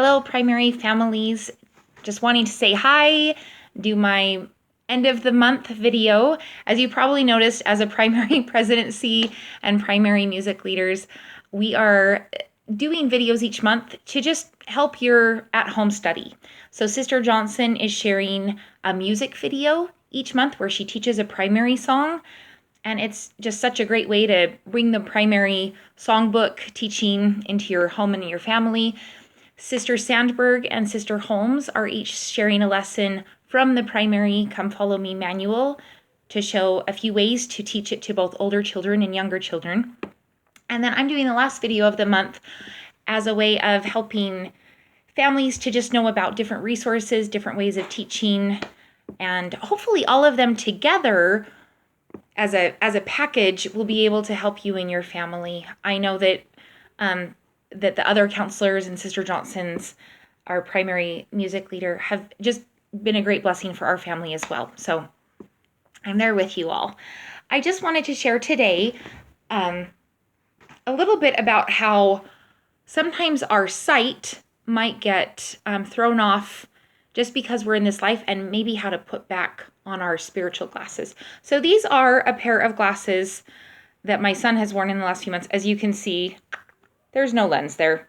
Hello, primary families. Just wanting to say hi, do my end of the month video. As you probably noticed, as a primary presidency and primary music leaders, we are doing videos each month to just help your at-home study. So Sister Johnson is sharing a music video each month where she teaches a primary song. And it's just such a great way to bring the primary songbook teaching into your home and your family. Sister Sandberg and Sister Holmes are each sharing a lesson from the primary Come Follow Me manual to show a few ways to teach it to both older children and younger children. And then I'm doing the last video of the month as a way of helping families to just know about different resources, different ways of teaching, and hopefully all of them together as a package will be able to help you and your family. I know that that the other counselors and Sister Johnson's, our primary music leader, have just been a great blessing for our family as well. So I'm there with you all. I just wanted to share today a little bit about how sometimes our sight might get thrown off just because we're in this life, and maybe how to put back on our spiritual glasses. So these are a pair of glasses that my son has worn in the last few months. As you can see, there's no lens there.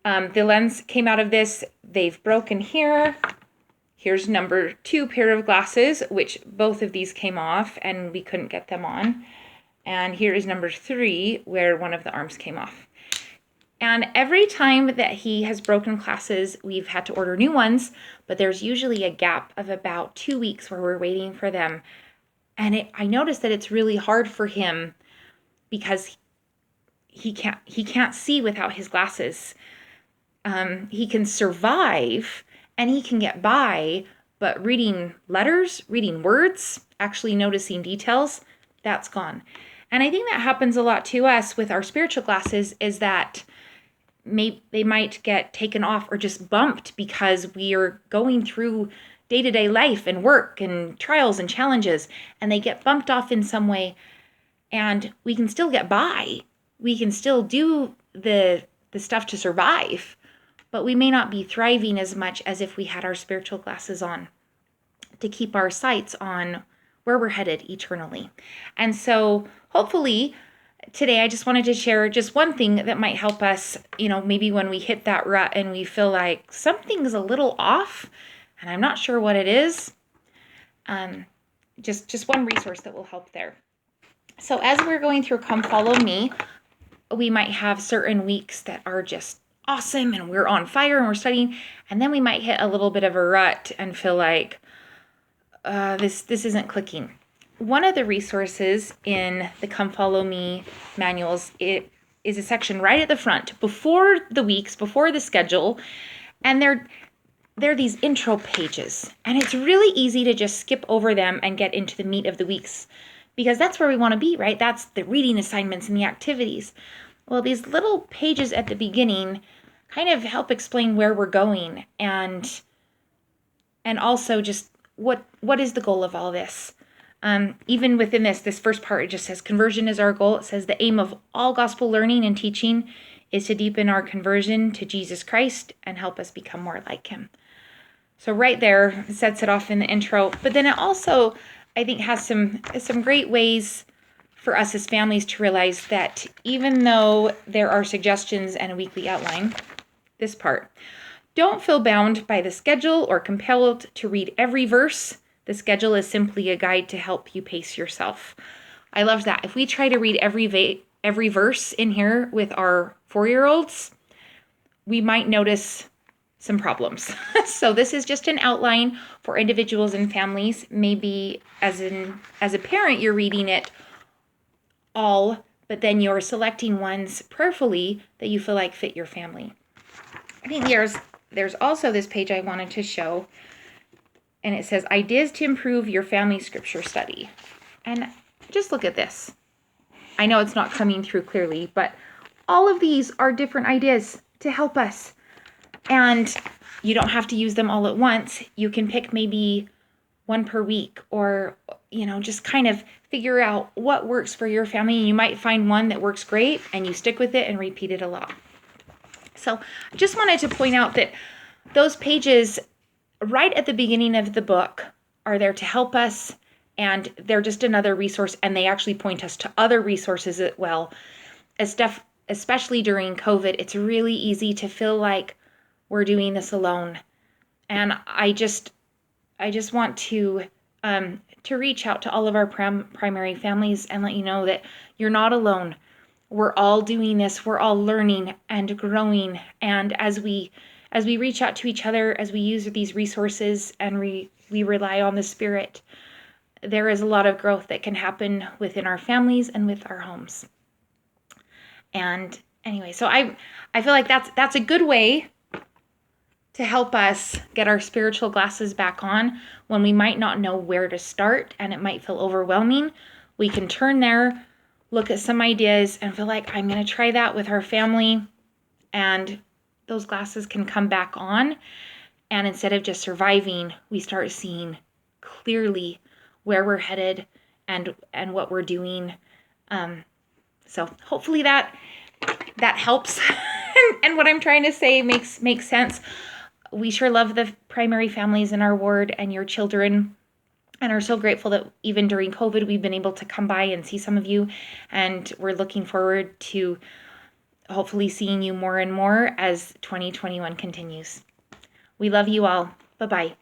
The lens came out of this. They've broken here. Here's number 2 pair of glasses, which both of these came off and we couldn't get them on. And here is number 3, where one of the arms came off. And every time that he has broken glasses, we've had to order new ones, but there's usually a gap of about 2 weeks where we're waiting for them. And I noticed that it's really hard for him because he can't see without his glasses. He can survive and he can get by, but reading letters, reading words, actually noticing details, that's gone. And I think that happens a lot to us with our spiritual glasses, is that they might get taken off or just bumped because we are going through day-to-day life and work and trials and challenges, and they get bumped off in some way, and we can still get by. We can still do the stuff to survive, but we may not be thriving as much as if we had our spiritual glasses on to keep our sights on where we're headed eternally. And so hopefully today I just wanted to share just one thing that might help us, maybe when we hit that rut and we feel like something's a little off and I'm not sure what it is. Just one resource that will help there. So as we're going through Come Follow Me, we might have certain weeks that are just awesome and we're on fire and we're studying, and then we might hit a little bit of a rut and feel like this isn't clicking. One of the resources in the Come Follow Me manuals, it is a section right at the front before the weeks, before the schedule, and they're these intro pages, and it's really easy to just skip over them and get into the meat of the weeks, because that's where we want to be, right? That's the reading assignments and the activities. Well, these little pages at the beginning kind of help explain where we're going, and also just what is the goal of all this. Even within this first part, it just says conversion is our goal. It says the aim of all gospel learning and teaching is to deepen our conversion to Jesus Christ and help us become more like him. So right there sets it off in the intro. But then it also, I think, has some great ways for us as families to realize that even though there are suggestions and a weekly outline, this part, don't feel bound by the schedule or compelled to read every verse. The schedule is simply a guide to help you pace yourself. I love that. If we try to read every verse in here with our 4-year-olds, we might notice some problems. So this is just an outline for individuals and families. Maybe as a parent, you're reading it all, but then you're selecting ones prayerfully that you feel like fit your family. I think there's also this page I wanted to show, and it says ideas to improve your family scripture study. And just look at this. I know it's not coming through clearly, but all of these are different ideas to help us. And you don't have to use them all at once. You can pick maybe one per week, or, just kind of figure out what works for your family. You might find one that works great and you stick with it and repeat it a lot. So I just wanted to point out that those pages right at the beginning of the book are there to help us, and they're just another resource, and they actually point us to other resources as well. Especially during COVID, it's really easy to feel like we're doing this alone. And I just want to reach out to all of our primary families and let you know that you're not alone. We're all doing this. We're all learning and growing. And as we reach out to each other, as we use these resources and we rely on the Spirit, there is a lot of growth that can happen within our families and with our homes. And anyway, so I feel like that's a good way to help us get our spiritual glasses back on when we might not know where to start and it might feel overwhelming. We can turn there, look at some ideas, and feel like I'm going to try that with our family, and those glasses can come back on. And instead of just surviving, we start seeing clearly where we're headed and what we're doing. So hopefully that helps. and what I'm trying to say makes sense. We sure love the primary families in our ward and your children, and are so grateful that even during COVID, we've been able to come by and see some of you. And we're looking forward to hopefully seeing you more and more as 2021 continues. We love you all. Bye-bye.